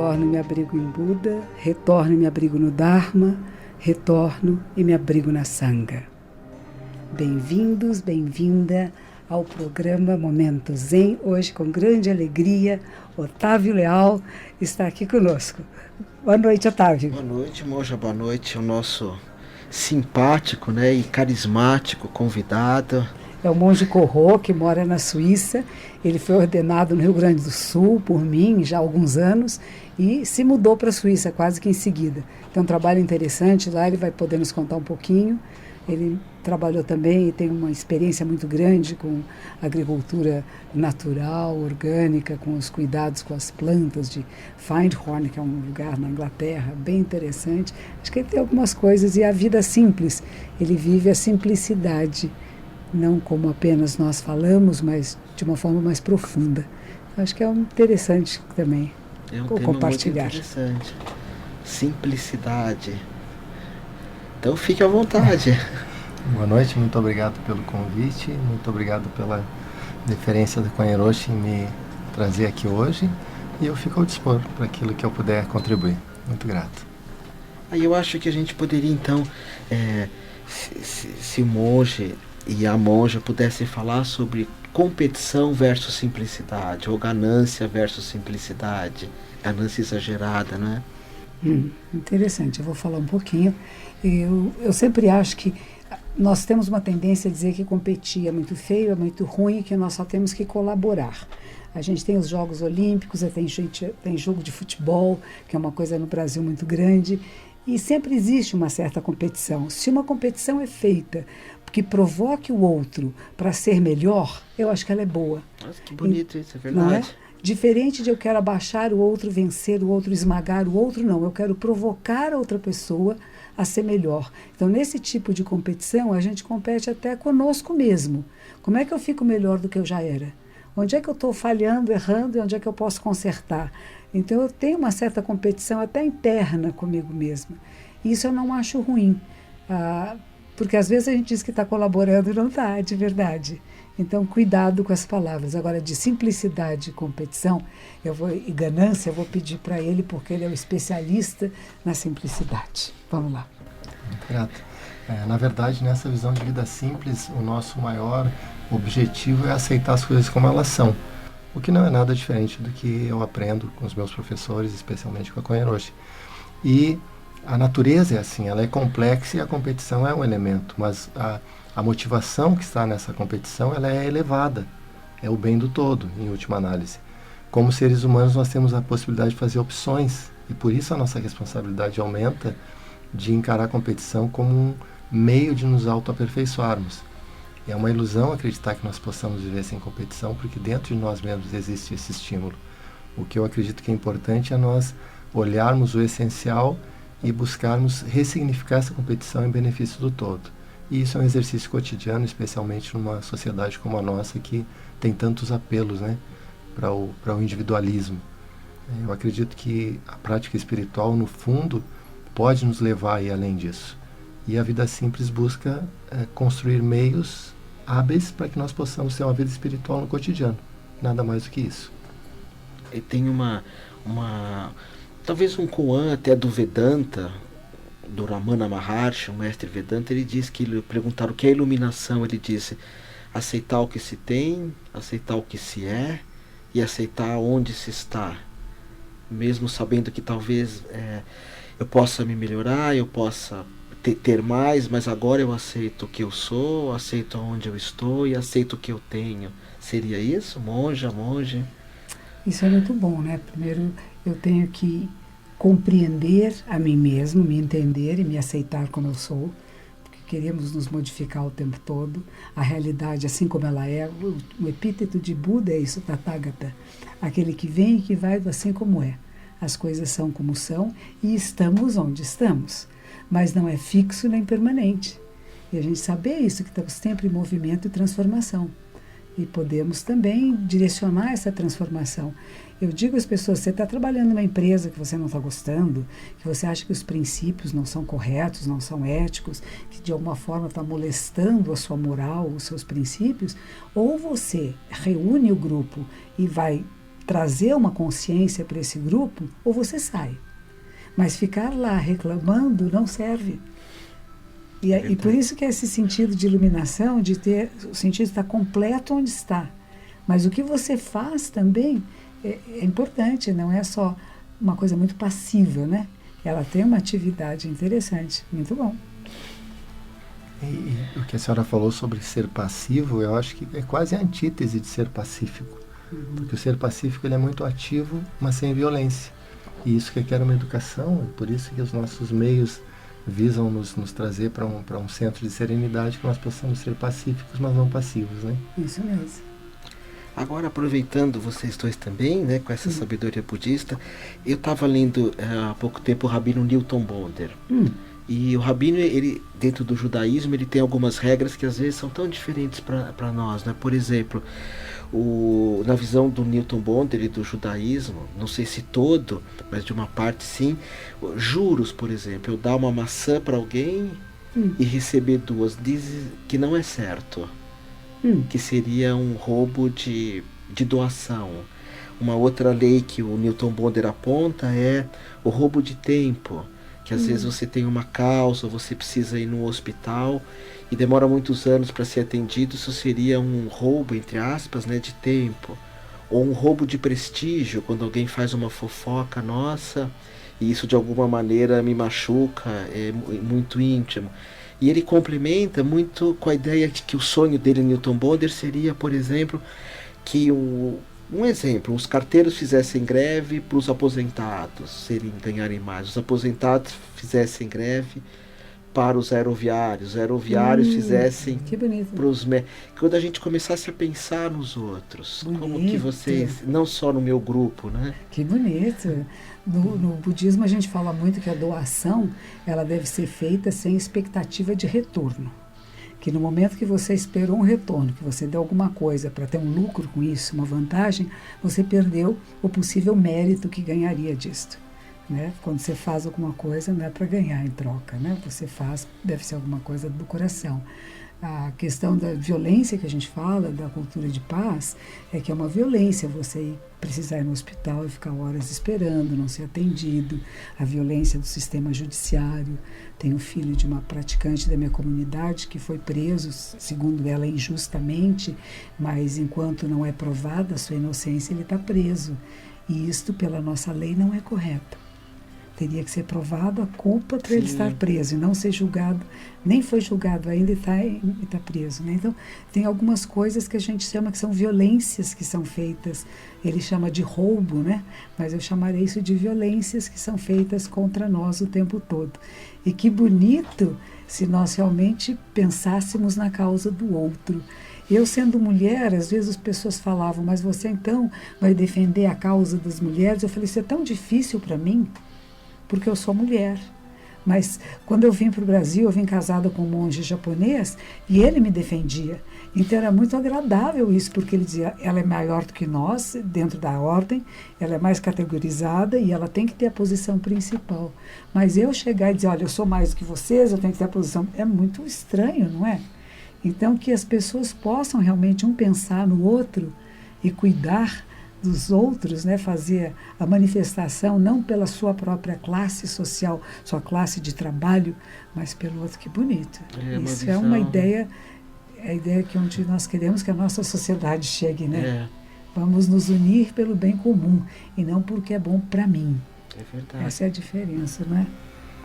retorno e me abrigo em Buda, retorno e me abrigo no Dharma, retorno e me abrigo na Sangha. Bem-vindos, bem-vinda ao programa Momento Zen. Hoje, com grande alegria, Otávio Leal está aqui conosco. Boa noite, Otávio. Boa noite, Monja, boa noite. O nosso simpático, e carismático convidado. É o monge Corro, que mora na Suíça. Ele foi ordenado no Rio Grande do Sul por mim já há alguns anos e se mudou para a Suíça quase que em seguida. Tem um trabalho interessante lá, ele vai poder nos contar um pouquinho. Ele trabalhou também e tem uma experiência muito grande com agricultura natural, orgânica, com os cuidados com as plantas de Findhorn, que é um lugar na Inglaterra bem interessante. Acho que ele tem algumas coisas, e a vida simples, ele vive a simplicidade, não como apenas nós falamos, mas de uma forma mais profunda. Acho que é interessante também compartilhar. Muito interessante. Simplicidade. Então fique à vontade. Boa noite, muito obrigado pelo convite, muito obrigado pela deferência da Koen Roshi em me trazer aqui hoje, e eu fico ao dispor para aquilo que eu puder contribuir. Muito grato. Aí eu acho que a gente poderia então, se o monge e a monja pudessem falar sobre competição versus simplicidade, ou ganância versus simplicidade, ganância exagerada, não é? Interessante, eu vou falar um pouquinho. Eu sempre acho que nós temos uma tendência a dizer que competir é muito feio, é muito ruim, que nós só temos que colaborar. A gente tem os Jogos Olímpicos, tem jogo de futebol, que é uma coisa no Brasil muito grande, e sempre existe uma certa competição. Se uma competição é feita que provoque o outro para ser melhor, eu acho que ela é boa. Nossa, que bonito isso, é verdade. Não é? Diferente de eu quero abaixar o outro, vencer o outro, esmagar o outro, não. Eu quero provocar a outra pessoa a ser melhor. Então, nesse tipo de competição, a gente compete até conosco mesmo. Como é que eu fico melhor do que eu já era? Onde é que eu estou falhando, errando, e onde é que eu posso consertar? Então, eu tenho uma certa competição até interna comigo mesma. E isso eu não acho ruim. Porque às vezes a gente diz que está colaborando e não está, de verdade. Então, cuidado com as palavras. Agora, de simplicidade e competição e ganância, eu vou pedir para ele, porque ele é o especialista na simplicidade. Vamos lá. Muito grato. Na verdade, nessa visão de vida simples, o nosso maior objetivo é aceitar as coisas como elas são. O que não é nada diferente do que eu aprendo com os meus professores, especialmente com a Koen Roshi. E a natureza é assim, ela é complexa e a competição é um elemento, mas a motivação que está nessa competição, ela é elevada, é o bem do todo, em última análise. Como seres humanos, nós temos a possibilidade de fazer opções, e por isso a nossa responsabilidade aumenta de encarar a competição como um meio de nos autoaperfeiçoarmos. É uma ilusão acreditar que nós possamos viver sem competição, porque dentro de nós mesmos existe esse estímulo. O que eu acredito que é importante é nós olharmos o essencial e buscarmos ressignificar essa competição em benefício do todo. E isso é um exercício cotidiano, especialmente numa sociedade como a nossa, que tem tantos apelos, para o individualismo. Eu acredito que a prática espiritual, no fundo, pode nos levar a ir além disso. E a vida simples busca construir meios hábeis para que nós possamos ter uma vida espiritual no cotidiano. Nada mais do que isso. E tem talvez um koan até do Vedanta, do Ramana Maharshi, o mestre Vedanta, ele diz que, lhe perguntaram o que é iluminação, ele disse: aceitar o que se tem, aceitar o que se é e aceitar onde se está, mesmo sabendo que talvez eu possa me melhorar, eu possa ter mais, mas agora eu aceito o que eu sou, aceito onde eu estou e aceito o que eu tenho. Seria isso, monja, monge? Isso é muito bom, Primeiro eu tenho que compreender a mim mesmo, me entender e me aceitar como eu sou, porque queremos nos modificar o tempo todo. A realidade, assim como ela é, o epíteto de Buda é isso, Tathagata, aquele que vem e que vai assim como é. As coisas são como são e estamos onde estamos, mas não é fixo nem permanente. E a gente saber isso, que estamos sempre em movimento e transformação. E podemos também direcionar essa transformação. Eu digo às pessoas, você está trabalhando numa empresa que você não está gostando, que você acha que os princípios não são corretos, não são éticos, que de alguma forma está molestando a sua moral, os seus princípios, ou você reúne o grupo e vai trazer uma consciência para esse grupo, ou você sai. Mas ficar lá reclamando não serve. E por isso que é esse sentido de iluminação, de ter o sentido de estar completo onde está. Mas o que você faz também é importante, não é só uma coisa muito passiva, né? Ela tem uma atividade interessante, muito bom. E o que a senhora falou sobre ser passivo, eu acho que é quase a antítese de ser pacífico. Porque o ser pacífico ele é muito ativo, mas sem violência. E isso requer uma educação, e por isso que os nossos meios visam nos trazer para um centro de serenidade, que nós possamos ser pacíficos, mas não passivos, né? Isso mesmo. Agora, aproveitando vocês dois também, né, com essa sabedoria budista, eu estava lendo há pouco tempo o Rabino Newton Bonder. E o Rabino, ele, dentro do judaísmo, ele tem algumas regras que às vezes são tão diferentes para nós, né? Por exemplo, na visão do Newton Bonder e do judaísmo, não sei se todo, mas de uma parte sim, juros, por exemplo, eu dar uma maçã para alguém e receber duas, diz que não é certo. Que seria um roubo de doação. Uma outra lei que o Newton Bonder aponta é o roubo de tempo, que às vezes você tem uma causa, você precisa ir no hospital e demora muitos anos para ser atendido, isso seria um roubo, entre aspas, né, de tempo. Ou um roubo de prestígio, quando alguém faz uma fofoca nossa e isso de alguma maneira me machuca, é muito íntimo. E ele complementa muito com a ideia de que o sonho dele, Newton Bonder, seria, por exemplo, que um exemplo, os carteiros fizessem greve para os aposentados ganharem mais, os aposentados fizessem greve para os aeroviários fizessem para os quando a gente começasse a pensar nos outros, bonito. Como que vocês, não só no meu grupo, né? Que bonito. No budismo a gente fala muito que a doação ela deve ser feita sem expectativa de retorno. Que no momento que você esperou um retorno, que você deu alguma coisa para ter um lucro com isso, uma vantagem, você perdeu o possível mérito que ganharia disto. Né? Quando você faz alguma coisa, não é para ganhar em troca, né? Você faz, deve ser alguma coisa do coração. A questão da violência que a gente fala, da cultura de paz, é que é uma violência você precisar ir no hospital e ficar horas esperando, não ser atendido. A violência do sistema judiciário. Tenho filho de uma praticante da minha comunidade que foi preso, segundo ela, injustamente, mas enquanto não é provada a sua inocência, ele está preso. E isto, pela nossa lei, não é correto. Teria que ser provado a culpa para ele estar preso e não ser julgado, nem foi julgado ainda e está preso. Né? Então, tem algumas coisas que a gente chama que são violências que são feitas. Ele chama de roubo, né? Mas eu chamaria isso de violências que são feitas contra nós o tempo todo. E que bonito se nós realmente pensássemos na causa do outro. Eu, sendo mulher, às vezes as pessoas falavam, mas você então vai defender a causa das mulheres? Eu falei, isso é tão difícil para mim, porque eu sou mulher. Mas quando eu vim para o Brasil, eu vim casada com um monge japonês e ele me defendia. Então era muito agradável isso, porque ele dizia, ela é maior do que nós, dentro da ordem, ela é mais categorizada e ela tem que ter a posição principal. Mas eu chegar e dizer, olha, eu sou mais do que vocês, eu tenho que ter a posição... É muito estranho, não é? Então que as pessoas possam realmente pensar no outro e cuidar dos outros, né, fazer a manifestação não pela sua própria classe social, sua classe de trabalho, mas pelo outro. Que bonito. Isso é uma ideia, é a ideia que onde nós queremos que a nossa sociedade chegue, né? Vamos nos unir pelo bem comum e não porque é bom para mim. É verdade. Essa é a diferença, não é?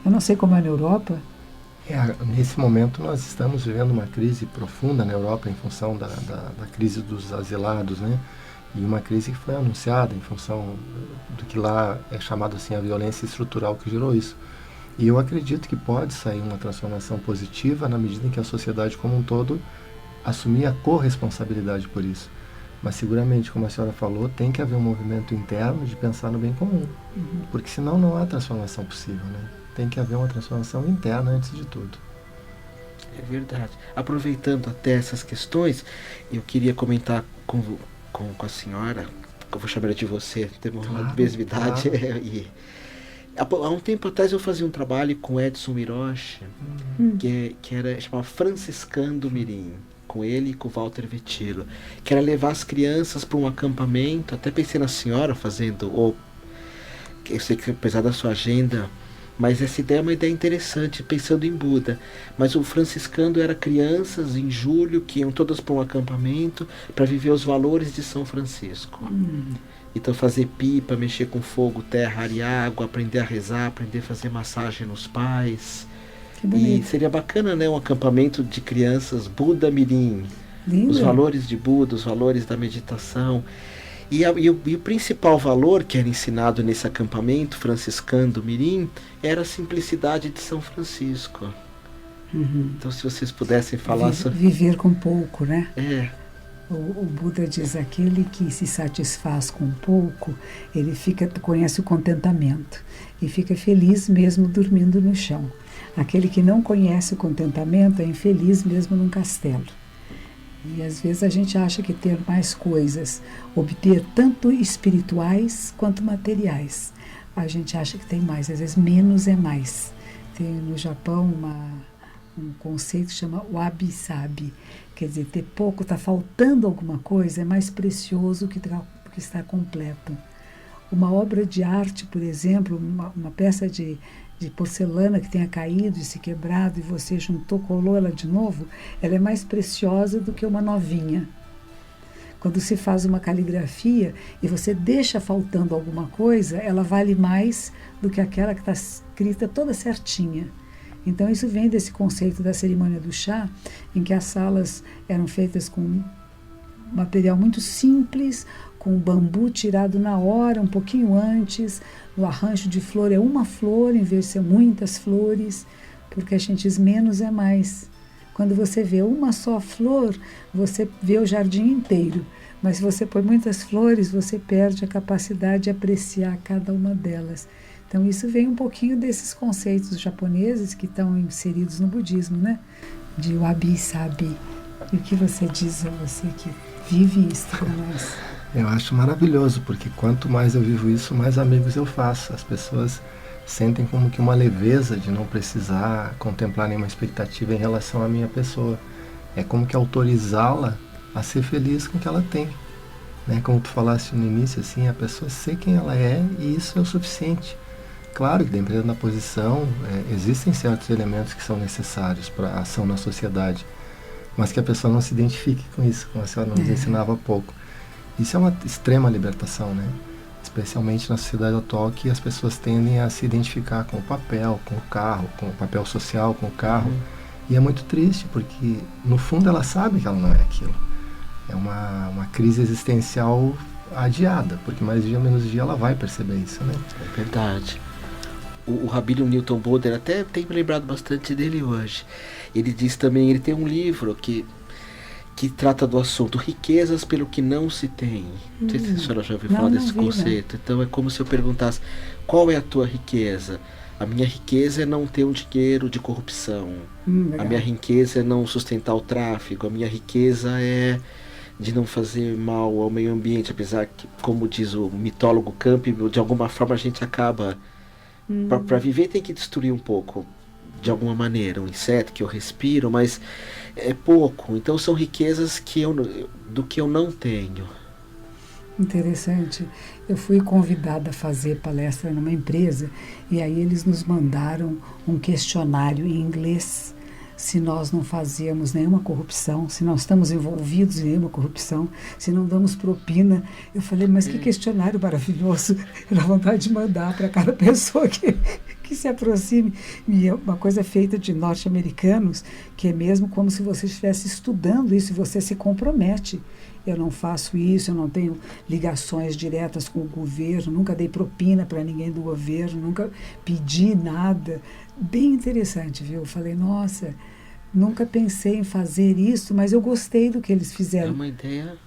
Eu não sei como é na Europa. Nesse momento nós estamos vivendo uma crise profunda na Europa em função da crise dos asilados, né? E uma crise que foi anunciada em função do que lá é chamado assim a violência estrutural que gerou isso. E eu acredito que pode sair uma transformação positiva na medida em que a sociedade como um todo assumir a corresponsabilidade por isso. Mas seguramente, como a senhora falou, tem que haver um movimento interno de pensar no bem comum, porque senão não há transformação possível, né? Tem que haver uma transformação interna antes de tudo. É verdade. Aproveitando até essas questões, eu queria comentar com a senhora, eu vou chamar de você, temos uma mesma idade. Claro. Há um tempo atrás eu fazia um trabalho com Edson Hiroshi, que era chamado Franciscando Mirim. com ele e com o Walter Vetilo, que era levar as crianças para um acampamento. Até pensei na senhora fazendo, ou eu sei que apesar da sua agenda, mas essa ideia é uma ideia interessante, pensando em Buda. Mas o franciscano era crianças em julho que iam todas para um acampamento para viver os valores de São Francisco. Então fazer pipa, mexer com fogo, terra, ar e água, aprender a rezar, aprender a fazer massagem nos pais. E seria bacana, né, um acampamento de crianças Buda Mirim. Lindo. Os valores de Buda, os valores da meditação. E o principal valor que era ensinado nesse acampamento franciscano do Mirim era a simplicidade de São Francisco. Então, se vocês pudessem falar sobre... Viver com pouco, né? É. O Buda diz: aquele que se satisfaz com pouco, ele conhece o contentamento e fica feliz mesmo dormindo no chão. Aquele que não conhece o contentamento é infeliz mesmo num castelo. E às vezes a gente acha que ter mais coisas, obter tanto espirituais quanto materiais, a gente acha que tem mais, às vezes menos é mais. Tem no Japão um conceito que chama wabi-sabi, quer dizer, ter pouco, está faltando alguma coisa, é mais precioso que estar completo. Uma obra de arte, por exemplo, uma peça de porcelana que tenha caído e se quebrado e você juntou, colou ela de novo, ela é mais preciosa do que uma novinha. Quando se faz uma caligrafia e você deixa faltando alguma coisa, ela vale mais do que aquela que está escrita toda certinha. Então isso vem desse conceito da cerimônia do chá, em que as salas eram feitas com material muito simples, com bambu tirado na hora, um pouquinho antes. O arranjo de flor é uma flor, em vez de ser muitas flores, porque a gente diz menos é mais. Quando você vê uma só flor, você vê o jardim inteiro. Mas se você põe muitas flores, você perde a capacidade de apreciar cada uma delas. Então isso vem um pouquinho desses conceitos japoneses que estão inseridos no budismo, né? De wabi-sabi. E o que você diz a você que vive isso com nós? Eu acho maravilhoso, porque quanto mais eu vivo isso, mais amigos eu faço. As pessoas sentem como que uma leveza de não precisar contemplar nenhuma expectativa em relação à minha pessoa. É como que autorizá-la a ser feliz com o que ela tem. Né? Como tu falaste no início, assim, a pessoa ser quem ela é, e isso é o suficiente. Claro que, dependendo da posição, existem certos elementos que são necessários para a ação na sociedade, mas que a pessoa não se identifique com isso, como a senhora nos ensinava há pouco. Isso é uma extrema libertação, né? Especialmente na sociedade atual, que as pessoas tendem a se identificar com o papel, com o carro, com o papel social, com o carro. E é muito triste, porque no fundo ela sabe que ela não é aquilo. É uma crise existencial adiada, porque mais dia menos dia ela vai perceber isso, né? É verdade. O Rabino Newton Boder, até tenho lembrado bastante dele hoje. Ele diz também, ele tem um livro que trata do assunto riquezas pelo que não se tem. Não sei se a senhora já ouviu falar desse conceito. Né? Então é como se eu perguntasse: qual é a tua riqueza? A minha riqueza é não ter um dinheiro de corrupção. A minha riqueza é não sustentar o tráfico. A minha riqueza é de não fazer mal ao meio ambiente, apesar que, como diz o mitólogo Campbell, de alguma forma a gente acaba... Para viver tem que destruir um pouco, de alguma maneira, um inseto que eu respiro, mas é pouco. Então são riquezas do que eu não tenho. Interessante. Eu fui convidada a fazer palestra numa empresa e aí eles nos mandaram um questionário em inglês, se nós não fazíamos nenhuma corrupção, se não estamos envolvidos em nenhuma corrupção, se não damos propina. Eu falei, mas que questionário maravilhoso. Dá vontade de mandar para cada pessoa que se aproxime. E é uma coisa feita de norte-americanos, que é mesmo como se você estivesse estudando isso e você se compromete. Eu não faço isso, eu não tenho ligações diretas com o governo, nunca dei propina para ninguém do governo, nunca pedi nada. Bem interessante, viu? Eu falei, nossa, nunca pensei em fazer isso, mas eu gostei do que eles fizeram. É uma ideia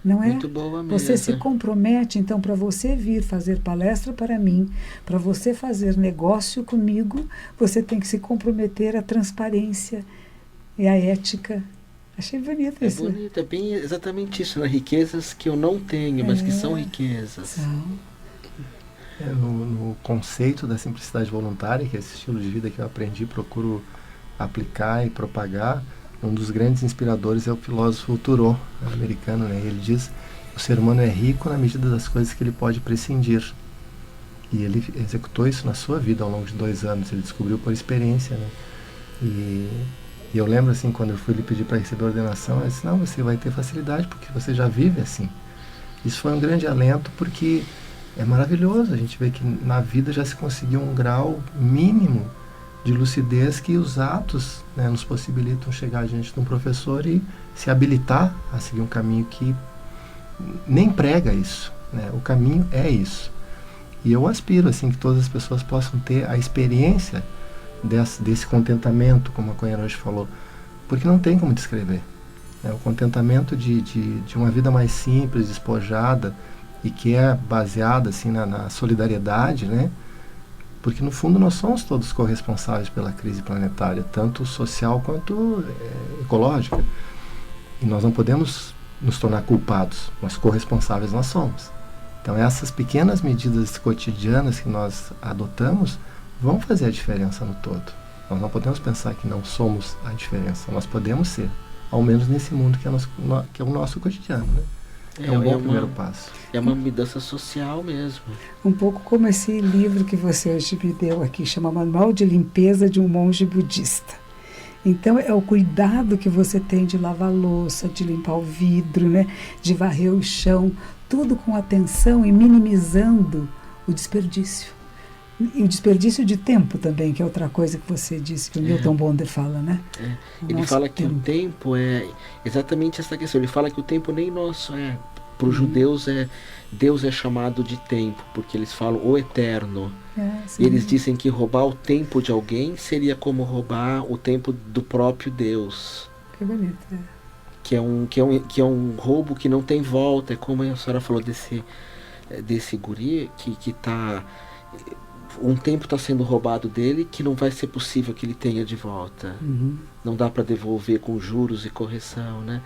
não é? muito boa mesmo. Você se compromete, então, para você vir fazer palestra para mim, para você fazer negócio comigo, você tem que se comprometer à transparência e à ética. Achei bonito isso. É bonito, é bem exatamente isso, né? Riquezas que eu não tenho, mas que são riquezas. São. No conceito da simplicidade voluntária, que é esse estilo de vida que eu aprendi, procuro aplicar e propagar, Um dos grandes inspiradores é o filósofo Thoreau, americano, né? Ele diz: o ser humano é rico na medida das coisas que ele pode prescindir. E ele executou isso na sua vida ao longo de 2 anos. Ele descobriu por experiência, né? E eu lembro, assim, quando eu fui lhe pedir para receber a ordenação, eu disse: não, você vai ter facilidade porque você já vive assim. Isso foi um grande alento, porque é maravilhoso a gente ver que na vida já se conseguiu um grau mínimo de lucidez que os atos, né, nos possibilitam chegar diante de um professor e se habilitar a seguir um caminho que nem prega isso, né? O caminho é isso. E eu aspiro, assim, que todas as pessoas possam ter a experiência desse contentamento, como a Cohen hoje falou, porque não tem como descrever, né? O contentamento de uma vida mais simples, despojada, e que é baseada, assim, na solidariedade, né? Porque no fundo nós somos todos corresponsáveis pela crise planetária, tanto social quanto ecológica. E nós não podemos nos tornar culpados, mas corresponsáveis nós somos. Então essas pequenas medidas cotidianas que nós adotamos vão fazer a diferença no todo. Nós não podemos pensar que não somos a diferença, nós podemos ser, ao menos nesse mundo que é o nosso cotidiano, né? É um bom primeiro passo. É uma mudança social mesmo. Um pouco como esse livro que você hoje me deu aqui, chama Manual de Limpeza de um Monge Budista. Então é o cuidado que você tem de lavar a louça, de limpar o vidro, né? De varrer o chão, tudo com atenção e minimizando o desperdício. E o desperdício de tempo também, que é outra coisa que você disse, que o Newton Bonder fala, né? Ele fala que o tempo é exatamente essa questão. Ele fala que o tempo nem nosso é. Para os judeus, Deus é chamado de tempo, porque eles falam o eterno. Eles dizem que roubar o tempo de alguém seria como roubar o tempo do próprio Deus. Que bonito, que é um roubo que não tem volta. É como a senhora falou desse guri que tá... Um tempo está sendo roubado dele que não vai ser possível que ele tenha de volta. Não dá para devolver com juros e correção, né?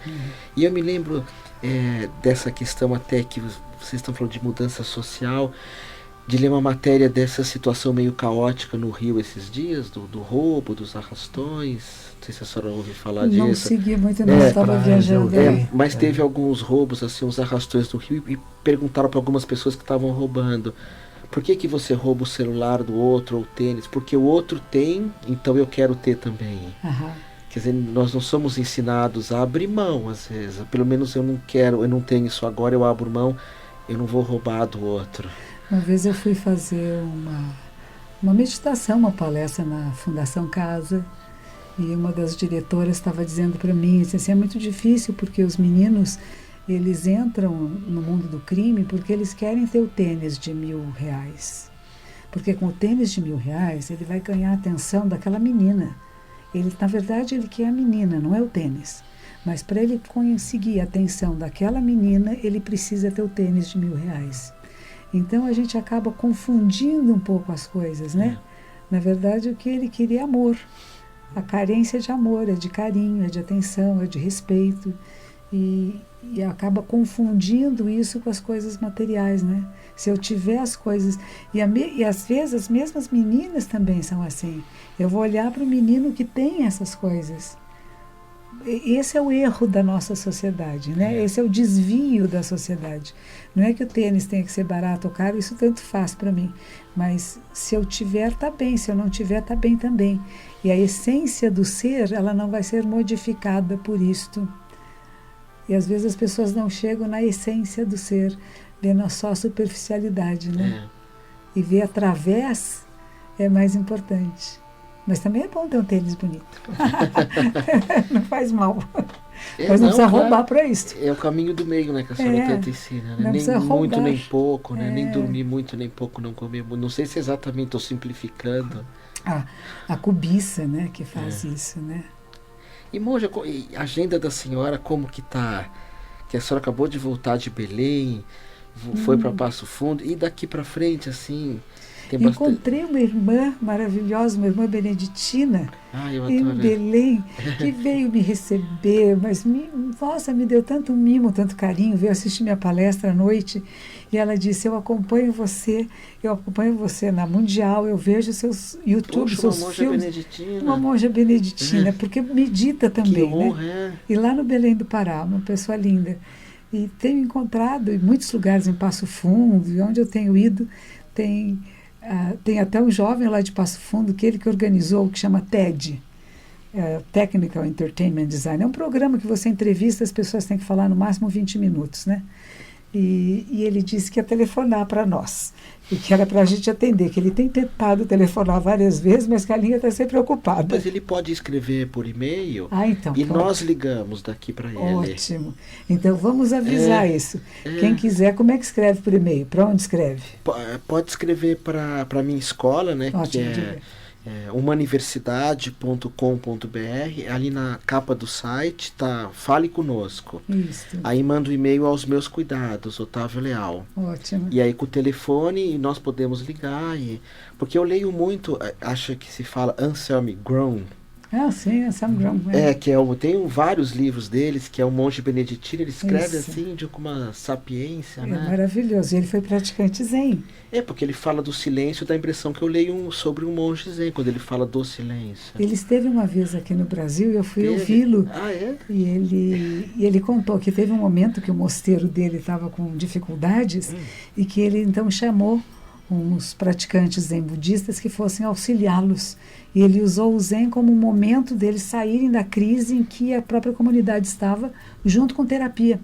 E eu me lembro dessa questão até que vocês estão falando de mudança social, de ler uma matéria dessa situação meio caótica no Rio esses dias, do roubo, dos arrastões. Não sei se a senhora ouviu falar disso. Não segui muito, não, estava viajando. Mas teve alguns roubos, assim, uns arrastões no Rio, e perguntaram para algumas pessoas que estavam roubando: por que você rouba o celular do outro ou o tênis? Porque o outro tem, então eu quero ter também. Quer dizer, nós não somos ensinados a abrir mão, às vezes. Pelo menos eu não tenho isso agora, eu abro mão, eu não vou roubar do outro. Uma vez eu fui fazer uma meditação, uma palestra na Fundação Casa, e uma das diretoras estava dizendo para mim, assim, é muito difícil porque os meninos... eles entram no mundo do crime porque eles querem ter o tênis de R$1.000. Porque com o tênis de R$1.000, ele vai ganhar a atenção daquela menina. Na verdade, ele quer a menina, não é o tênis. Mas para ele conseguir a atenção daquela menina, ele precisa ter o tênis de R$1.000. Então a gente acaba confundindo um pouco as coisas, né? Na verdade, o que ele queria é amor. A carência de amor, é de carinho, é de atenção, é de respeito. E acaba confundindo isso com as coisas materiais, né? Se eu tiver as coisas... E às vezes as mesmas meninas também são assim. Eu vou olhar para o menino que tem essas coisas. Esse é o erro da nossa sociedade, né? Esse é o desvio da sociedade. Não é que o tênis tenha que ser barato ou caro, isso tanto faz para mim. Mas se eu tiver, tá bem. Se eu não tiver, tá bem também. E a essência do ser, ela não vai ser modificada por isto. E às vezes as pessoas não chegam na essência do ser, vendo só a superficialidade, né? E ver através é mais importante. Mas também é bom ter um tênis bonito. Não faz mal. Mas não precisa roubar para isso. É o caminho do meio, né? Que a senhora tanto ensina, né? Nem muito, nem pouco, né? Nem dormir muito, nem pouco, não comer muito. Não sei se exatamente estou simplificando. A cobiça, né? Que faz isso, né? E monja, a agenda da senhora como que tá? Que a senhora acabou de voltar de Belém, foi para Passo Fundo, e daqui para frente, assim... Encontrei uma irmã maravilhosa, uma irmã beneditina, em Belém, que veio me receber, mas, nossa, me deu tanto mimo, tanto carinho, veio assistir minha palestra à noite, E ela disse, eu acompanho você na Mundial, eu vejo seus YouTube, Poxa, seus uma monja filmes. beneditina. Uma monja beneditina, É. porque medita também, Que honra, né? é. E lá no Belém do Pará, uma pessoa linda. E tenho encontrado em muitos lugares, em Passo Fundo, e onde eu tenho ido, tem até um jovem lá de Passo Fundo, que ele que organizou, que chama TED, Technical Entertainment Design. É um programa que você entrevista, as pessoas têm que falar no máximo 20 minutos, né? E ele disse que ia telefonar para nós, e que era para a gente atender, que ele tem tentado telefonar várias vezes, mas que a linha está sempre ocupada. Mas ele pode escrever por e-mail Então, e pronto. nós ligamos daqui para ele. Ótimo. Então vamos avisar isso. Quem quiser, como é que escreve por e-mail? Para onde escreve? Pode escrever para a minha escola, né? Ótimo, Que diga. Umaniversidade.com.br. Ali na capa do site tá Fale Conosco. Isso. Aí manda um e-mail aos meus cuidados, Otávio Leal. Ótimo. E aí com o telefone nós podemos ligar. Porque eu leio muito, acho que se fala Anselm Graham. Sim, é Sam Graham. Tem vários livros deles, que é um monge beneditino, ele escreve Isso. assim com uma sapiência, É né? maravilhoso. Ele foi praticante zen. Porque ele fala do silêncio, dá a impressão que eu leio sobre um monge zen, quando ele fala do silêncio. Ele esteve uma vez aqui no Brasil e eu fui Teve? ouvi-lo. Ah, é? E ele contou que teve um momento que o mosteiro dele estava com dificuldades e que ele então chamou uns praticantes zen budistas que fossem auxiliá-los. E ele usou o zen como um momento deles saírem da crise em que a própria comunidade estava, junto com terapia.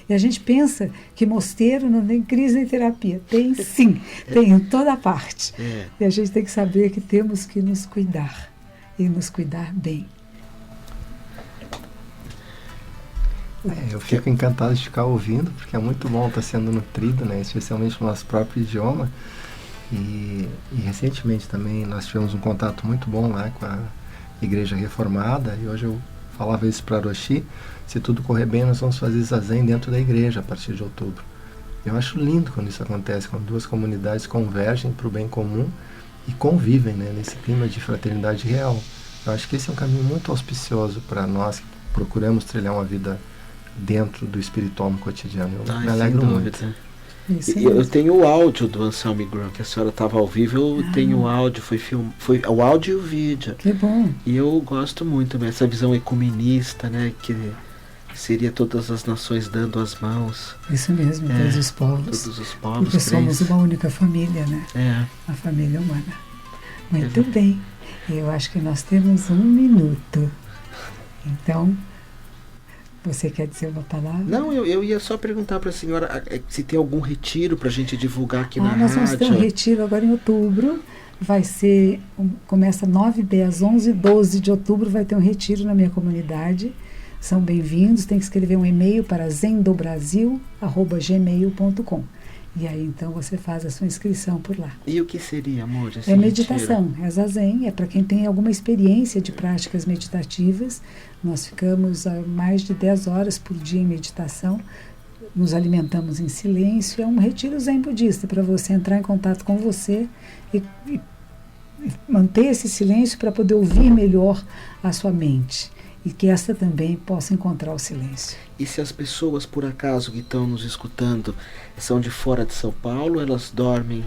E a gente pensa que mosteiro não tem crise nem terapia. Tem sim, tem em toda parte. E a gente tem que saber que temos que nos cuidar, e nos cuidar bem. Eu fico encantado de ficar ouvindo, porque é muito bom estar sendo nutrido, né? Especialmente no nosso próprio idioma. E recentemente também nós tivemos um contato muito bom lá com a Igreja Reformada, e hoje eu falava isso para Roshi, se tudo correr bem nós vamos fazer zazen dentro da igreja a partir de outubro. Eu acho lindo quando isso acontece, quando duas comunidades convergem para o bem comum e convivem, né, nesse clima de fraternidade real. Eu acho que esse é um caminho muito auspicioso para nós que procuramos trilhar uma vida dentro do espiritual no cotidiano. Eu me alegro muito. Eu tenho o áudio do Anselm Graham, que a senhora estava ao vivo, eu tenho o áudio, foi o áudio e o vídeo. Que bom. E eu gosto muito dessa visão ecumenista, né, que seria todas as nações dando as mãos. Isso mesmo, todos os povos. Todos os povos. Porque somos uma única família, né? A família humana. Muito bem. Eu acho que nós temos 1 minuto. Então, você quer dizer uma palavra? Não, eu ia só perguntar para a senhora se tem algum retiro para a gente divulgar aqui na rádio. Nós vamos ter um retiro agora em outubro. Vai ser, começa 9, 10, 11, 12 de outubro, vai ter um retiro na minha comunidade. São bem-vindos, tem que escrever um e-mail para zendobrasil@gmail.com. E aí então você faz a sua inscrição por lá. E o que seria, amor, esse É meditação, retiro? é zazen, é para quem tem alguma experiência de práticas meditativas. Nós ficamos mais de 10 horas por dia em meditação, nos alimentamos em silêncio. É um retiro zen budista para você entrar em contato com você e manter esse silêncio para poder ouvir melhor a sua mente. E que esta também possa encontrar o silêncio. E se as pessoas, por acaso, que estão nos escutando, são de fora de São Paulo, elas dormem?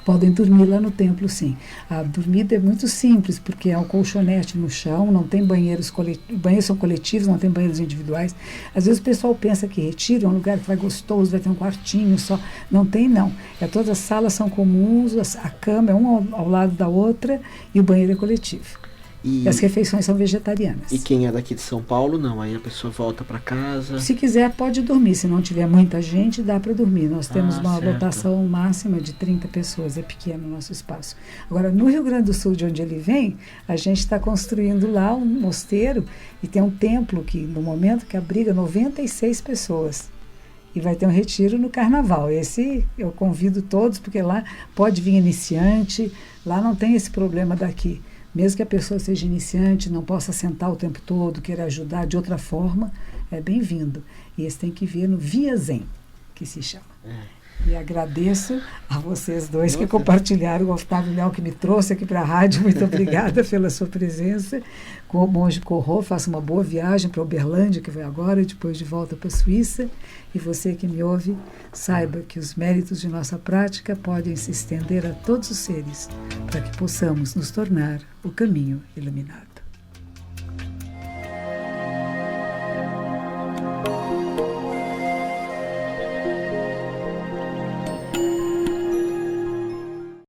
Podem dormir lá no templo, sim. A dormida é muito simples, porque é um colchonete no chão, não tem banheiros coletivos, banheiros são coletivos, não tem banheiros individuais. Às vezes o pessoal pensa que retiro é um lugar que vai gostoso, vai ter um quartinho só. Não tem, não. Todas as salas são comuns, a cama é uma ao lado da outra e o banheiro é coletivo. E as refeições são vegetarianas. E quem é daqui de São Paulo, não. Aí a pessoa volta para casa. Se quiser, pode dormir. Se não tiver muita gente, dá para dormir. Nós temos uma certo. lotação máxima de 30 pessoas. É pequeno o nosso espaço. Agora, no Rio Grande do Sul, de onde ele vem, a gente está construindo lá um mosteiro e tem um templo que, no momento, que abriga 96 pessoas. E vai ter um retiro no Carnaval. Esse eu convido todos, porque lá pode vir iniciante, lá não tem esse problema daqui. Mesmo que a pessoa seja iniciante, não possa sentar o tempo todo, queira ajudar de outra forma, é bem-vindo. E esse tem que ver no Via Zen, que se chama. E agradeço a vocês dois que compartilharam, o Otávio Léo que me trouxe aqui para a rádio. Muito obrigada pela sua presença. Com o Monge Corro, faça uma boa viagem para Uberlândia, que vai agora, e depois de volta para a Suíça. E você que me ouve, saiba que os méritos de nossa prática podem se estender a todos os seres, para que possamos nos tornar o caminho iluminado.